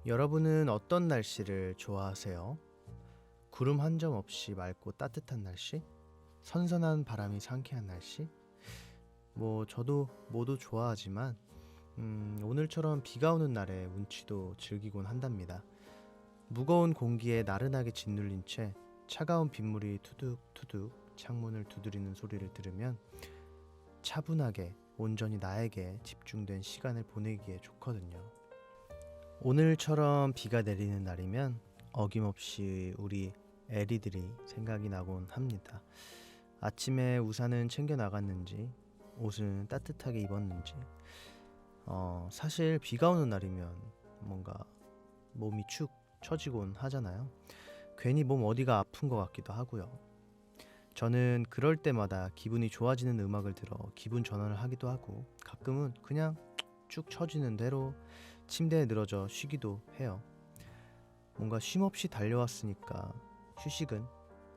여러분은 어떤 날씨를 좋아하세요? 구름 한 점 없이 맑고 따뜻한 날씨? 선선한 바람이 상쾌한 날씨? 저도 모두 좋아하지만 오늘처럼 비가 오는 날의 운치도 즐기곤 한답니다. 무거운 공기에 나른하게 짓눌린 채 차가운 빗물이 투둑투둑 창문을 두드리는 소리를 들으면 차분하게 온전히 나에게 집중된 시간을 보내기에 좋거든요. 오늘처럼 비가 내리는 날이면 어김없이 우리 애리들이 생각이 나곤 합니다. 아침에 우산은 챙겨 나갔는지, 옷은 따뜻하게 입었는지. 사실 비가 오는 날이면 뭔가 몸이 축 처지곤 하잖아요. 괜히 몸 어디가 아픈 것 같기도 하고요. 저는 그럴 때마다 기분이 좋아지는 음악을 들어 기분 전환을 하기도 하고, 가끔은 그냥 쭉 처지는 대로 침대에 늘어져 쉬기도 해요. 뭔가 쉼없이 달려왔으니까 휴식은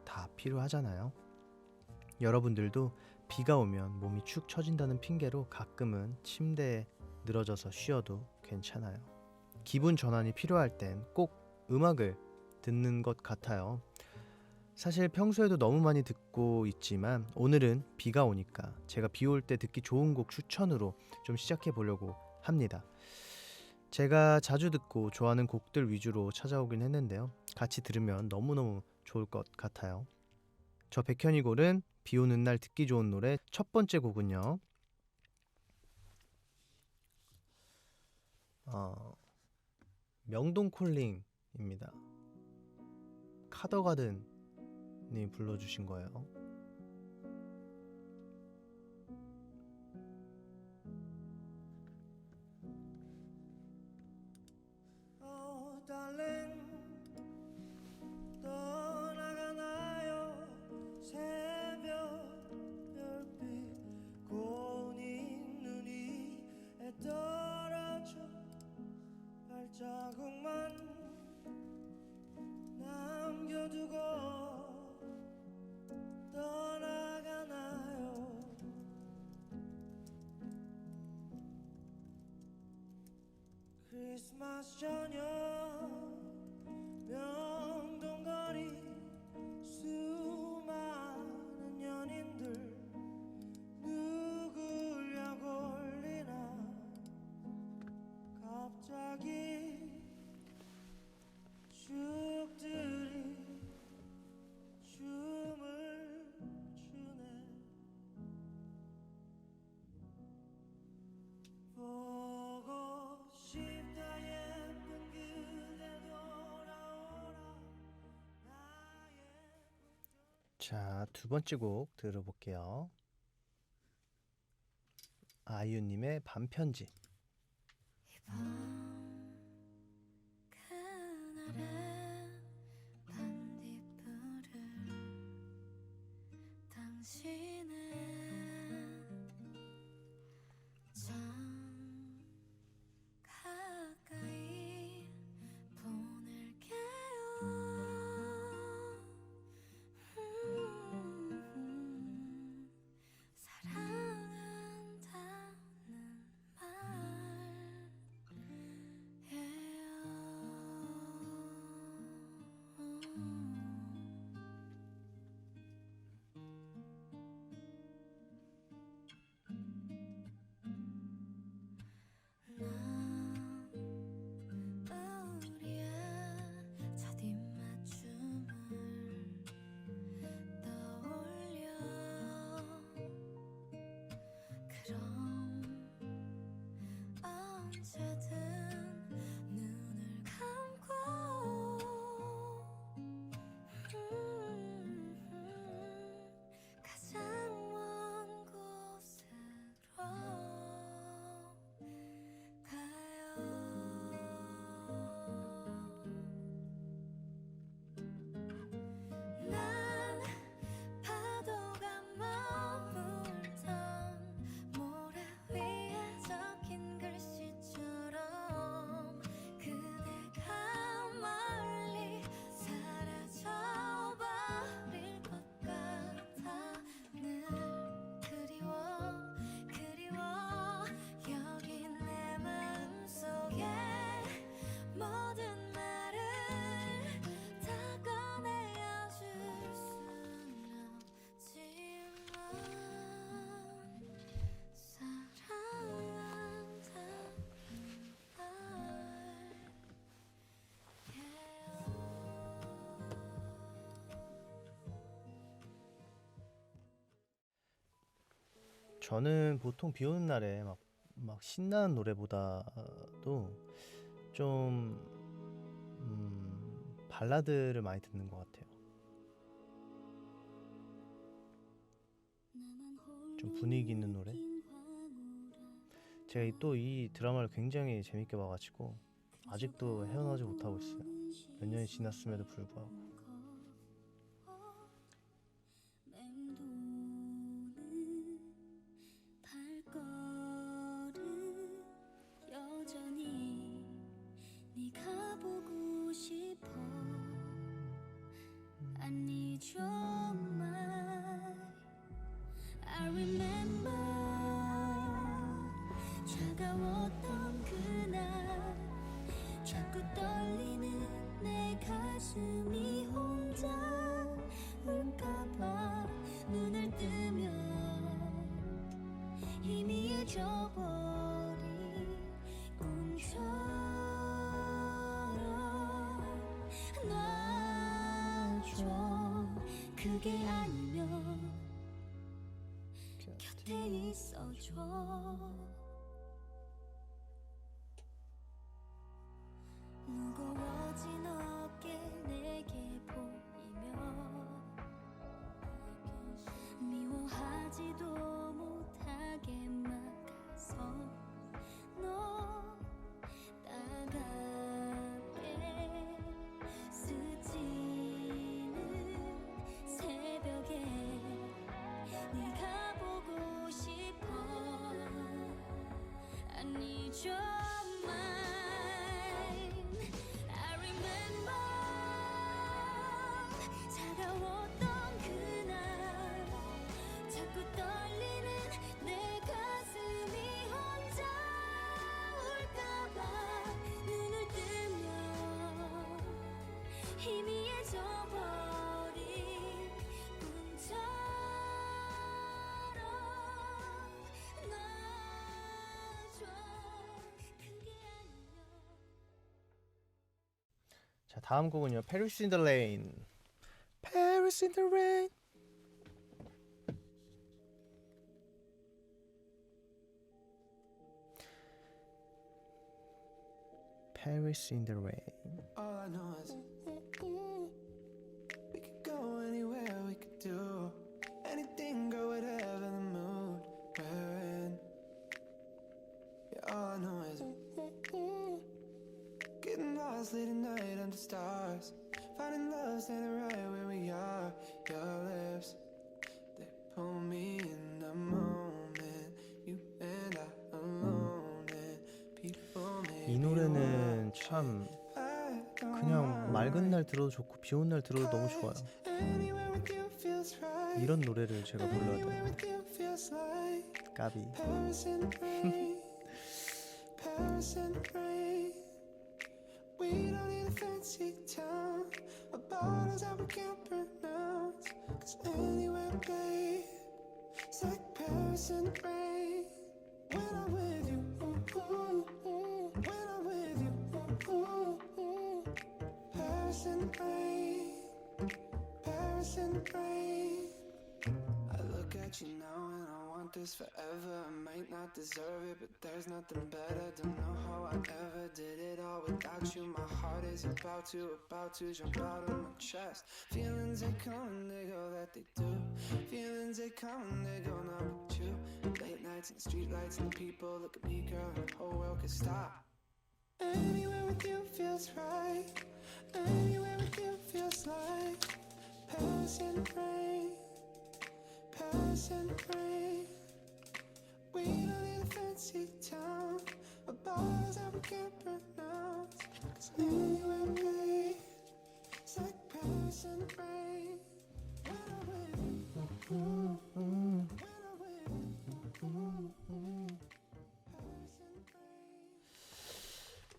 다 필요하잖아요. 여러분들도 비가 오면 몸이 축 처진다는 핑계로 가끔은 침대에 늘어져서 쉬어도 괜찮아요. 기분 전환이 필요할 땐 꼭 음악을 듣는 것 같아요. 사실 평소에도 너무 많이 듣고 있지만 오늘은 비가 오니까 제가 비 올 때 듣기 좋은 곡 추천으로 좀 시작해 보려고 합니다. 제가 자주 듣고 좋아하는 곡들 위주로 찾아오긴 했는데요. 같이 들으면 너무너무 좋을 것 같아요. 저 백현이 고른 비 오는 날 듣기 좋은 노래 첫 번째 곡은요. 명동콜링입니다. 카더가든이 불러주신 거예요. Oh, darling, 떠나가나요? 새벽 별빛 고운 눈이 떨어져 발자국만 남겨두고 떠나가나요? 크리스마스 저녁 명동거리 수많은 연인들 누구려 골리나 갑자기 죽들이 춤을 추네. 보고 싶다 예쁜 그대 돌아오라 나의. 자, 두 번째 곡 들어볼게요. 아이유님의 밤편지. 그날의 반딧불을 당신은 참 가까이 보낼게요. 사랑한다는 우리의 첫 입맞춤을 떠올려 그럼 언제든 눈을 감고 가장 먼 곳으로 가요. 난 파도가 머물던 모래 위에 적힌 글씨처럼 저는 보통 비 오는 날에 막 신나는 노래보다도 좀 발라드를 많이 듣는 것 같아요. 좀 분위기 있는 노래. 제가 또 이 드라마를 굉장히 재밌게 봐가지고 아직도 헤어나지 못하고 있어요. 몇 년이 지났음에도 불구하고. 맴도는 발걸음 여전히 네가 보고 싶어. I need your mind. I remember 차가웠던 그날 자꾸 떨리는 내 가슴이 혼자 울까봐 눈을 뜨면 희미해져버린 꿈처럼 놔줘. 그게 아니면 곁에 있어줘. 무거워진 어깨 내게 보이면 미워하지도 못하게 막아서 너 따갑게 스치는 새벽에 네가 보고 싶어. I need your mind. I remember 차가웠던 그날 자꾸 떨리는 내 가슴이 혼자 울까봐 눈을 뜨면 희미해져버린 꿈처럼 놔줘. 그게 아니면 자, 다음 곡은요. Paris in the Rain. Paris in the Rain. Paris in the Rain. All I know is we could go anywhere, we could do anything, go whatever the mood we're in. Yeah, all I know is getting lost late at night under stars, finding love standing right where we are. Your lips, they pull me in the moment. You and I alone, and people 이 may be 노래는 참 그냥 맑은 날 들어도 좋고 비 오는 날 들어도 너무 좋아요. anywhere with you feels right. 이런 노래를 제가 불러야 Anywhere 돼요. with you feels like 까비. Paris in the rain. Paris in the rain. We don't need a fancy town or bottles that we can't pronounce. 'Cause anywhere, babe, it's like Paris in the rain. When I'm with you, ooh, ooh, ooh. When I'm with you, ooh, ooh, ooh. Paris in the rain. Paris in the rain. I look at you now and I want this forever. I might not deserve it, but there's nothing better. Don't know how I ever did it all without you. My heart is about to jump out of my chest. Feelings they come and they go, that they do. Feelings they come and they go, not with you. Late nights and the street lights and the people look at me, girl, and the whole world could stop. Anywhere with you feels right. Anywhere with you feels like Paris in the rain. Paris in the rain. We don't need a fancy town or bars that we can't pronounce. 'Cause anywhere, babe, it's like Paris in the rain. When I'm with you, when I'm with you, Paris in the rain.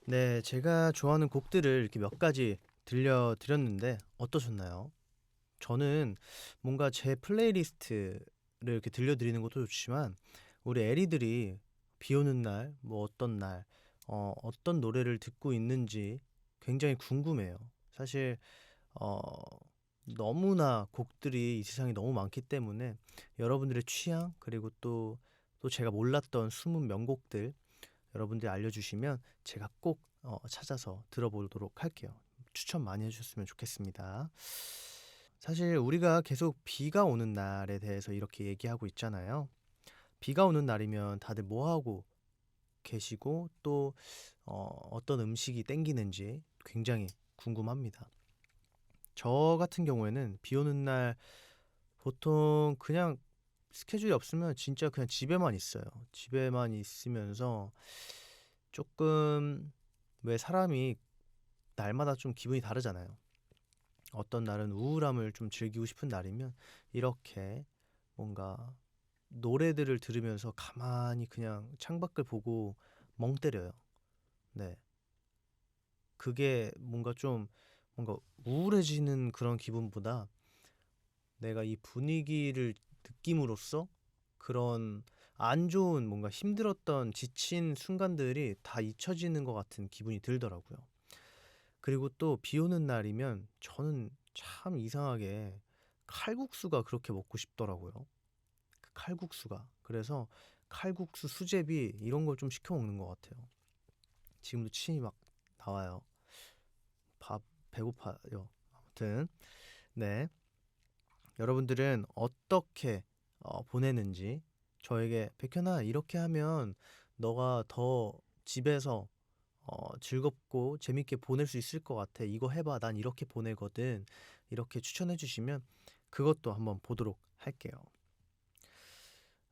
네, 제가 좋아하는 곡들을 이렇게 몇 가지 들려드렸는데 어떠셨나요? 저는 뭔가 제 플레이리스트를 이렇게 들려드리는 것도 좋지만 우리 에리들이 비 오는 날, 뭐 어떤 날, 어떤 노래를 듣고 있는지 굉장히 궁금해요. 사실 너무나 곡들이 이 세상에 너무 많기 때문에 여러분들의 취향 그리고 또 또 제가 몰랐던 숨은 명곡들 여러분들이 알려주시면 제가 꼭 찾아서 들어보도록 할게요. 추천 많이 해주셨으면 좋겠습니다. 사실 우리가 계속 비가 오는 날에 대해서 이렇게 얘기하고 있잖아요. 비가 오는 날이면 다들 뭐 하고 계시고 또 어떤 음식이 땡기는지 굉장히 궁금합니다. 저 같은 경우에는 비 오는 날 보통 그냥 스케줄이 없으면 진짜 그냥 집에만 있어요. 집에만 있으면서 조금 왜 사람이 날마다 좀 기분이 다르잖아요. 어떤 날은 우울함을 좀 즐기고 싶은 날이면 이렇게 뭔가 노래들을 들으면서 가만히 그냥 창밖을 보고 멍 때려요. 네. 그게 뭔가 우울해지는 그런 기분보다 내가 이 분위기를 느낌으로써 그런 안 좋은 뭔가 힘들었던 지친 순간들이 다 잊혀지는 것 같은 기분이 들더라고요. 그리고 또 비 오는 날이면 저는 참 이상하게 칼국수가 그렇게 먹고 싶더라고요. 그 칼국수가. 그래서 칼국수, 수제비 이런 걸 좀 시켜 먹는 것 같아요. 지금도 침이 막 나와요. 밥 배고파요. 아무튼 네. 여러분들은 어떻게 보내는지 저에게 백현아 이렇게 하면 너가 더 집에서 즐겁고 재밌게 보낼 수 있을 것 같아. 이거 해봐. 난 이렇게 보내거든. 이렇게 추천해 주시면 그것도 한번 보도록 할게요.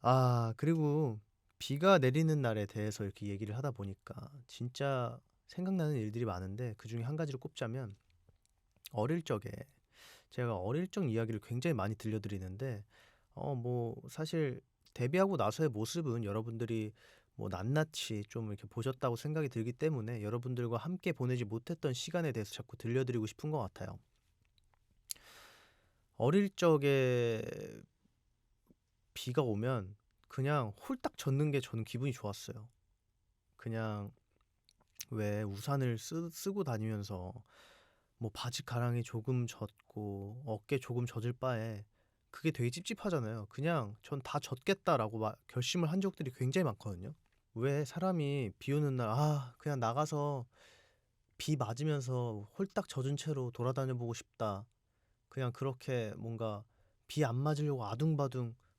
아, 그리고 비가 내리는 날에 대해서 이렇게 얘기를 하다 보니까 진짜 생각나는 일들이 많은데 그중에 한 가지를 꼽자면 어릴 적에 제가 어릴 적 이야기를 굉장히 많이 들려드리는데 뭐 사실 데뷔하고 나서의 모습은 여러분들이 뭐 낱낱이 좀 이렇게 보셨다고 생각이 들기 때문에 여러분들과 함께 보내지 못했던 시간에 대해서 자꾸 들려드리고 싶은 것 같아요. 어릴 적에 비가 오면 그냥 홀딱 젖는 게 저는 기분이 좋았어요. 그냥 왜 우산을 쓰고 다니면서 뭐 바지 가랑이 조금 젖고 어깨 조금 젖을 바에 그게 되게 찝찝하잖아요. 그냥 전 다 젖겠다라고 결심을 한 적들이 굉장히 많거든요. 왜 사람이 비 오는 날 그냥 나가서 비 맞으면서 홀딱 젖은 채로 돌아다녀 보고 싶다. 그냥 그렇게 뭔가 비 안 맞으려고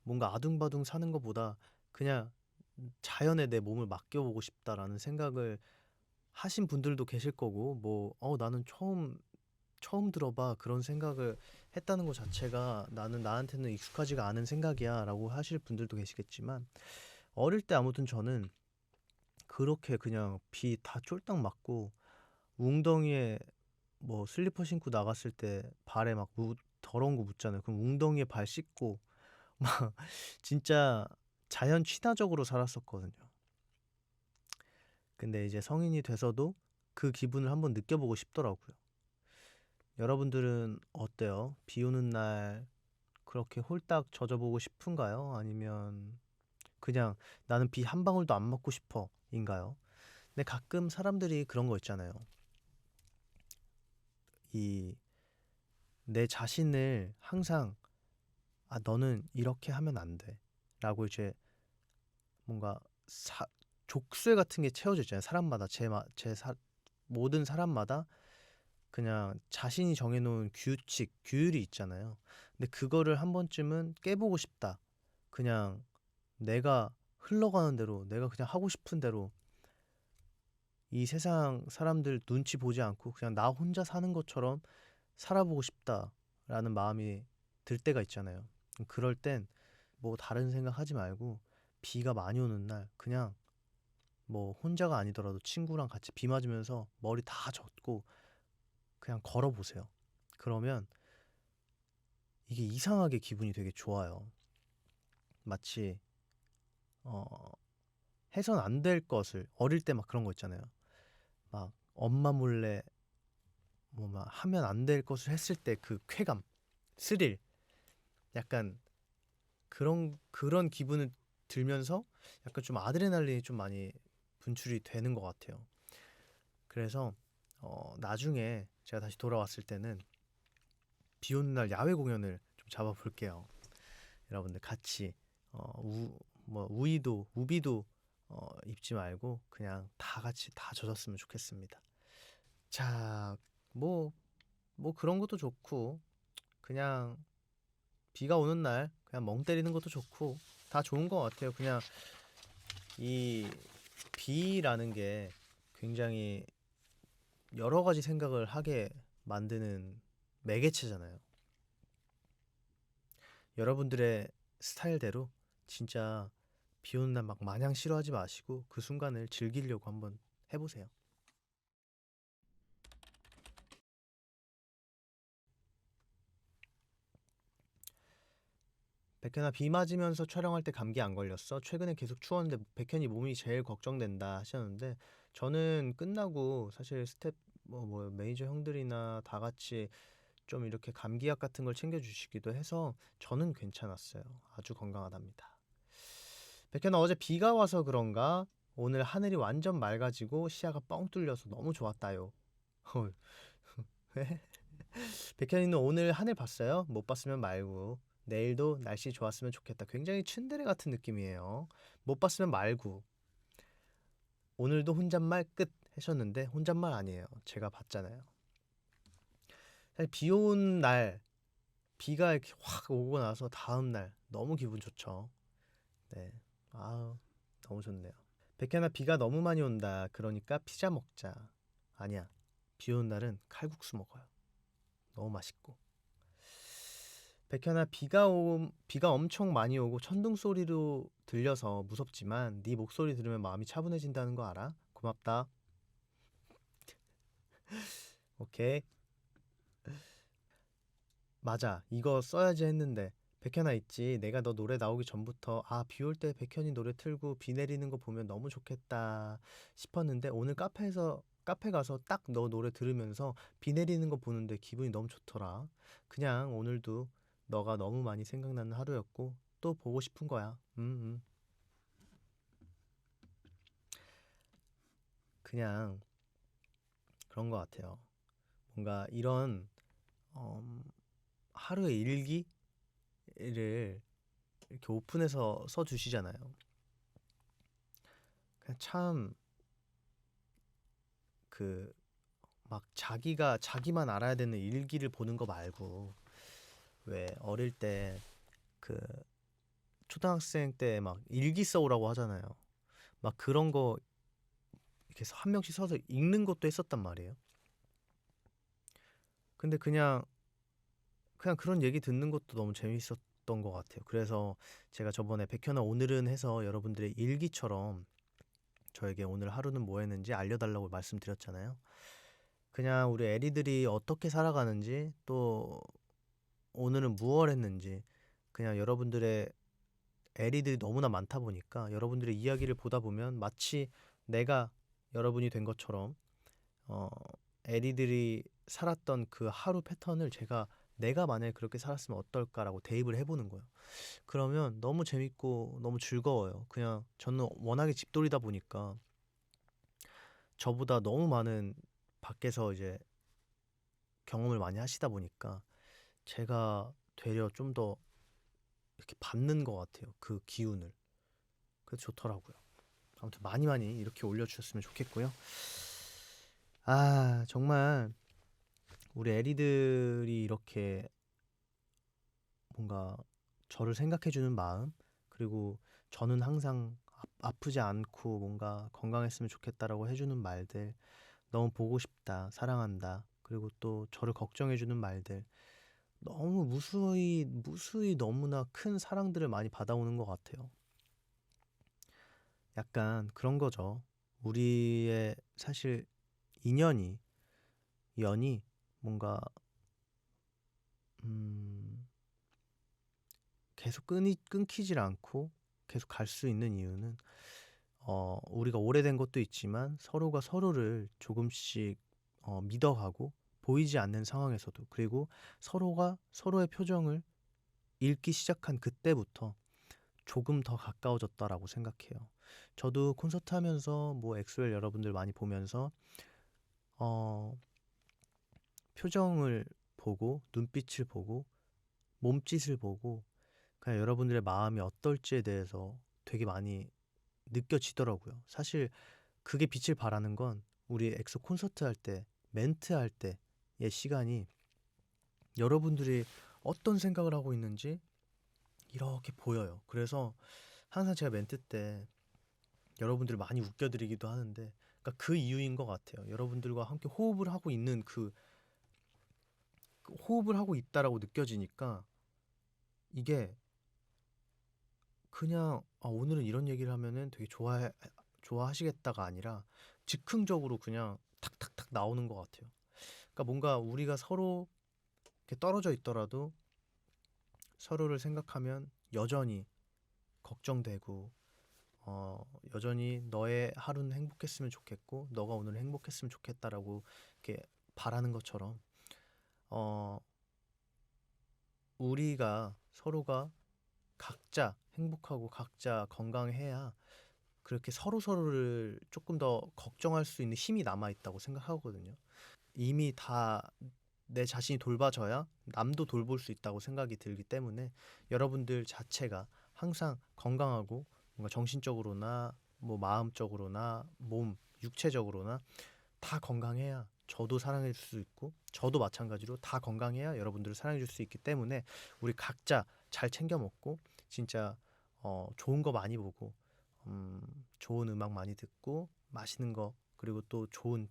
뭔가 아둥바둥 사는 것보다 그냥 자연에 내 몸을 맡겨보고 싶다라는 생각을 하신 분들도 계실 거고 뭐 나는 처음 들어봐 그런 생각을 했다는 것 자체가 나는 나한테는 익숙하지가 않은 생각이야 라고 하실 분들도 계시겠지만 어릴 때 아무튼 저는 그렇게 그냥 비 다 쫄딱 맞고 웅덩이에 뭐 슬리퍼 신고 나갔을 때 발에 막 더러운 거 묻잖아요. 그럼 웅덩이에 발 씻고 막 진짜 자연 친화적으로 살았었거든요. 근데 이제 성인이 돼서도 그 기분을 한번 느껴보고 싶더라고요. 여러분들은 어때요? 비 오는 날 그렇게 홀딱 젖어보고 싶은가요? 아니면 그냥 나는 비 한 방울도 안 맞고 싶어 인가요? 근데 가끔 사람들이 그런 거 있잖아요. 이 내 자신을 항상 너는 이렇게 하면 안 돼. 라고 이제 뭔가 족쇄 같은 게 채워져 있잖아요. 사람마다 모든 사람마다 그냥 자신이 정해놓은 규칙, 규율이 있잖아요. 근데 그거를 한 번쯤은 깨보고 싶다. 그냥 내가 흘러가는 대로, 내가 그냥 하고 싶은 대로 이 세상 사람들 눈치 보지 않고 그냥 나 혼자 사는 것처럼 살아보고 싶다라는 마음이 들 때가 있잖아요. 그럴 땐 뭐 다른 생각 하지 말고 비가 많이 오는 날 그냥 뭐 혼자가 아니더라도 친구랑 같이 비 맞으면서 머리 다 젖고 그냥 걸어보세요. 그러면 이게 이상하게 기분이 되게 좋아요. 마치 어, 해선 안 될 것을 어릴 때 막 그런 거 있잖아요. 막 엄마 몰래 뭐 막 하면 안 될 것을 했을 때 그 쾌감, 스릴, 약간 그런 기분을 들면서 약간 좀 아드레날린이 좀 많이 분출이 되는 것 같아요. 그래서 나중에 제가 다시 돌아왔을 때는 비 오는 날 야외 공연을 좀 잡아볼게요. 여러분들 같이 어, 우, 뭐 우비도 입지 말고 그냥 다 같이 다 젖었으면 좋겠습니다. 자, 뭐 그런 것도 좋고 그냥 비가 오는 날 그냥 멍 때리는 것도 좋고 다 좋은 것 같아요. 그냥 이 비라는 게 굉장히 여러 가지 생각을 하게 만드는 매개체잖아요. 여러분들의 스타일대로 진짜 비 오는 날 막 마냥 싫어하지 마시고 그 순간을 즐기려고 한번 해보세요. 백현아, 비 맞으면서 촬영할 때 감기 안 걸렸어? 최근에 계속 추웠는데 백현이 몸이 제일 걱정된다 하셨는데 저는 끝나고 사실 스텝 뭐 매니저 형들이나 다 같이 좀 이렇게 감기약 같은 걸 챙겨주시기도 해서 저는 괜찮았어요. 아주 건강하답니다. 백현아, 어제 비가 와서 그런가? 오늘 하늘이 완전 맑아지고 시야가 뻥 뚫려서 너무 좋았다요. 헐. 백현이는 오늘 하늘 봤어요? 못 봤으면 말고. 내일도 날씨 좋았으면 좋겠다. 굉장히 츤데레 같은 느낌이에요. 못 봤으면 말고. 오늘도 혼잣말 끝 하셨는데 혼잣말 아니에요. 제가 봤잖아요. 사실 비 온 날, 비가 이렇게 확 오고 나서 다음 날 너무 기분 좋죠. 네. 아, 너무 좋네요. 백현아, 비가 너무 많이 온다. 그러니까 피자 먹자. 아니야. 비 오는 날은 칼국수 먹어요. 너무 맛있고. 백현아, 비가 엄청 많이 오고 천둥 소리로 들려서 무섭지만 네 목소리 들으면 마음이 차분해진다는 거 알아? 고맙다. 오케이. 맞아. 이거 써야지 했는데 백현아 있지. 내가 너 노래 나오기 전부터 비 올 때 백현이 노래 틀고 비 내리는 거 보면 너무 좋겠다 싶었는데 오늘 카페 가서 딱 너 노래 들으면서 비 내리는 거 보는데 기분이 너무 좋더라. 그냥 오늘도 너가 너무 많이 생각나는 하루였고 또 보고 싶은 거야. 그냥 그런 거 같아요. 뭔가 이런 음, 하루의 일기를 이렇게 오픈해서 써주시잖아요. 그냥 참 그 막 자기만 알아야 되는 일기를 보는 거 말고 왜 어릴 때 그 초등학생 때 막 일기 써오라고 하잖아요. 막 그런 거 이렇게 한 명씩 써서 읽는 것도 했었단 말이에요. 근데 그냥 그런 얘기 듣는 것도 너무 재밌었던 것 같아요. 그래서 제가 저번에 백현아 오늘은 해서 여러분들의 일기처럼 저에게 오늘 하루는 뭐 했는지 알려달라고 말씀드렸잖아요. 그냥 우리 애리들이 어떻게 살아가는지 또 오늘은 무얼 했는지 그냥 여러분들의 애리들이 너무나 많다 보니까 여러분들의 이야기를 보다 보면 마치 내가 여러분이 된 것처럼 어, 애리들이 살았던 그 하루 패턴을 내가 만약에 그렇게 살았으면 어떨까라고 대입을 해보는 거예요. 그러면 너무 재밌고 너무 즐거워요. 그냥 저는 워낙에 집돌이다 보니까 저보다 너무 많은 밖에서 이제 경험을 많이 하시다 보니까 제가 되려 좀 더 이렇게 받는 것 같아요. 그 기운을. 그래서 좋더라고요. 아무튼 많이 많이 이렇게 올려주셨으면 좋겠고요. 정말 우리 애리들이 이렇게 뭔가 저를 생각해주는 마음, 그리고 저는 항상 아프지 않고 뭔가 건강했으면 좋겠다라고 해주는 말들, 너무 보고 싶다, 사랑한다, 그리고 또 저를 걱정해주는 말들, 너무 무수히 너무나 큰 사랑들을 많이 받아오는 것 같아요. 약간 그런 거죠. 우리의 사실 인연이, 연이 뭔가 음, 계속 끊기질 않고 계속 갈 수 있는 이유는 우리가 오래된 것도 있지만 서로가 서로를 조금씩 믿어가고 보이지 않는 상황에서도 그리고 서로가 서로의 표정을 읽기 시작한 그때부터 조금 더 가까워졌다라고 생각해요. 저도 콘서트 하면서 뭐 엑소엘 여러분들 많이 보면서 어, 표정을 보고 눈빛을 보고 몸짓을 보고 그냥 여러분들의 마음이 어떨지에 대해서 되게 많이 느껴지더라고요. 사실 그게 빛을 발하는 건 우리 엑소 콘서트 할 때, 멘트 할 때의 시간이 여러분들이 어떤 생각을 하고 있는지 이렇게 보여요. 그래서 항상 제가 멘트 때 여러분들을 많이 웃겨드리기도 하는데, 그러니까 그 이유인 것 같아요. 여러분들과 함께 호흡을 하고 있는 그 호흡을 하고 있다라고 느껴지니까 이게 그냥 오늘은 이런 얘기를 하면은 되게 좋아하시겠다가 아니라 즉흥적으로 그냥 탁탁탁 나오는 것 같아요. 그러니까 뭔가 우리가 서로 이렇게 떨어져 있더라도 서로를 생각하면 여전히 걱정되고, 여전히 너의 하루는 행복했으면 좋겠고 너가 오늘 행복했으면 좋겠다라고 이렇게 바라는 것처럼, 어, 우리가 서로가 각자 행복하고 각자 건강해야 그렇게 서로를 조금 더 걱정할 수 있는 힘이 남아 있다고 생각하거든요. 이미 다 내 자신이 돌봐져야 남도 돌볼 수 있다고 생각이 들기 때문에 여러분들 자체가 항상 건강하고 뭔가 정신적으로나 뭐 마음적으로나 몸 육체적으로나 다 건강해야 저도 사랑해 줄 수 있고 저도 마찬가지로 다 건강해야 여러분들을 사랑해 줄 수 있기 때문에 우리 각자 잘 챙겨 먹고 진짜 좋은 거 많이 보고, 좋은 음악 많이 듣고 맛있는 거, 그리고 또 좋은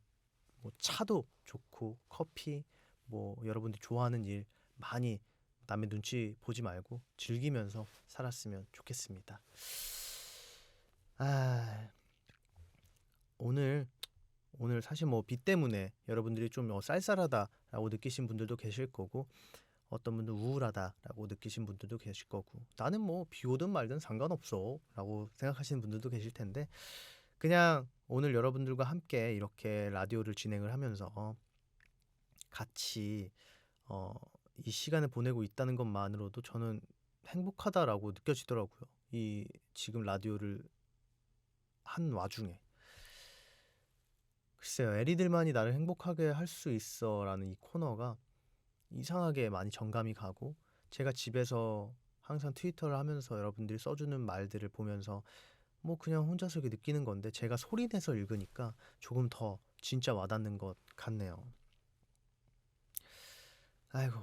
뭐 차도 좋고 커피, 뭐 여러분들이 좋아하는 일 많이 남의 눈치 보지 말고 즐기면서 살았으면 좋겠습니다. 아, 오늘 사실 뭐 비 때문에 여러분들이 좀 쌀쌀하다라고 느끼신 분들도 계실 거고, 어떤 분들 우울하다라고 느끼신 분들도 계실 거고, 나는 뭐 비 오든 말든 상관없어 라고 생각하시는 분들도 계실 텐데, 그냥 오늘 여러분들과 함께 이렇게 라디오를 진행을 하면서 같이 이 시간을 보내고 있다는 것만으로도 저는 행복하다라고 느껴지더라고요. 이 지금 라디오를 한 와중에. 글쎄요, 에리들만이 나를 행복하게 할 수 있어라는 이 코너가 이상하게 많이 정감이 가고, 제가 집에서 항상 트위터를 하면서 여러분들이 써주는 말들을 보면서 뭐 그냥 혼자서 이렇게 느끼는 건데, 제가 소리내서 읽으니까 조금 더 진짜 와닿는 것 같네요. 아이고,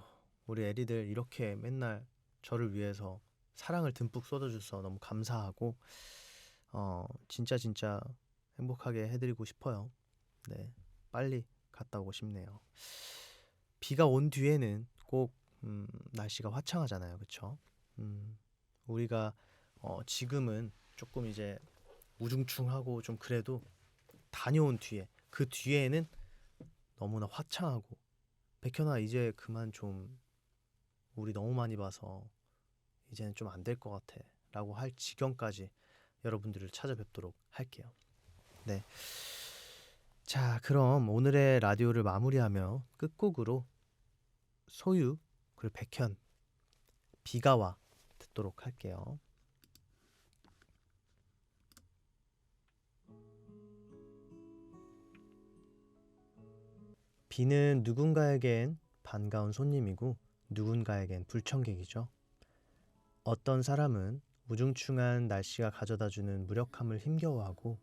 우리 에리들 이렇게 맨날 저를 위해서 사랑을 듬뿍 쏟아줘서 너무 감사하고, 진짜 행복하게 해드리고 싶어요. 네, 빨리 갔다 오고 싶네요. 비가 온 뒤에는 꼭 날씨가 화창하잖아요, 그쵸? 우리가 지금은 조금 이제 우중충하고 좀 그래도 다녀온 뒤에, 그 뒤에는 너무나 화창하고, 백현아 이제 그만 좀, 우리 너무 많이 봐서 이제는 좀 안 될 것 같아 라고 할 지경까지 여러분들을 찾아뵙도록 할게요. 네, 자 그럼 오늘의 라디오를 마무리하며 끝곡으로 소유 그리고 백현 비가 와 듣도록 할게요. 비는 누군가에겐 반가운 손님이고 누군가에겐 불청객이죠. 어떤 사람은 우중충한 날씨가 가져다주는 무력함을 힘겨워하고,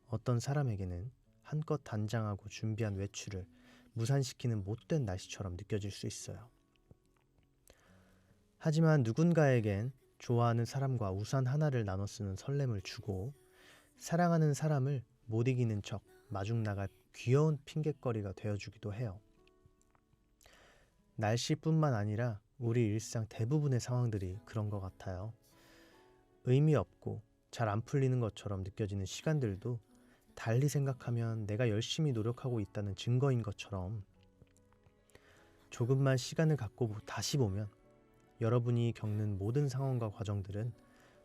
어떤 사람에게는 한껏 단장하고 준비한 외출을 무산시키는 못된 날씨처럼 느껴질 수 있어요. 하지만 누군가에겐 좋아하는 사람과 우산 하나를 나눠 쓰는 설렘을 주고, 사랑하는 사람을 못 이기는 척 마중 나갈 귀여운 핑곗거리가 되어주기도 해요. 날씨뿐만 아니라 우리 일상 대부분의 상황들이 그런 것 같아요. 의미 없고 잘 안 풀리는 것처럼 느껴지는 시간들도 달리 생각하면 내가 열심히 노력하고 있다는 증거인 것처럼, 조금만 시간을 갖고 다시 보면 여러분이 겪는 모든 상황과 과정들은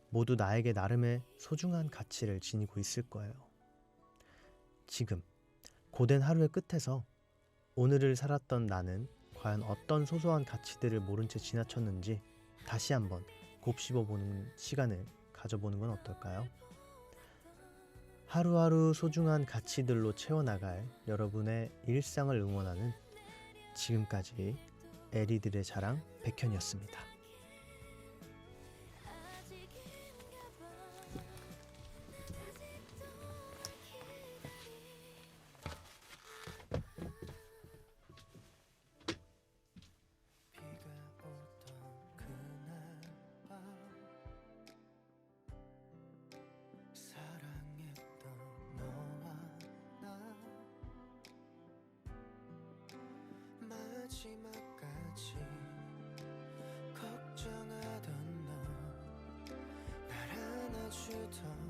모두 나에게 나름의 소중한 가치를 지니고 있을 거예요. 지금 고된 하루의 끝에서 오늘을 살았던 나는 과연 어떤 소소한 가치들을 모른 채 지나쳤는지 다시 한번 곱씹어보는 시간을 가져보는 건 어떨까요? 하루하루 소중한 가치들로 채워나갈 여러분의 일상을 응원하는 지금까지 에리들의 자랑 백현이었습니다. 아직인가 봐. 더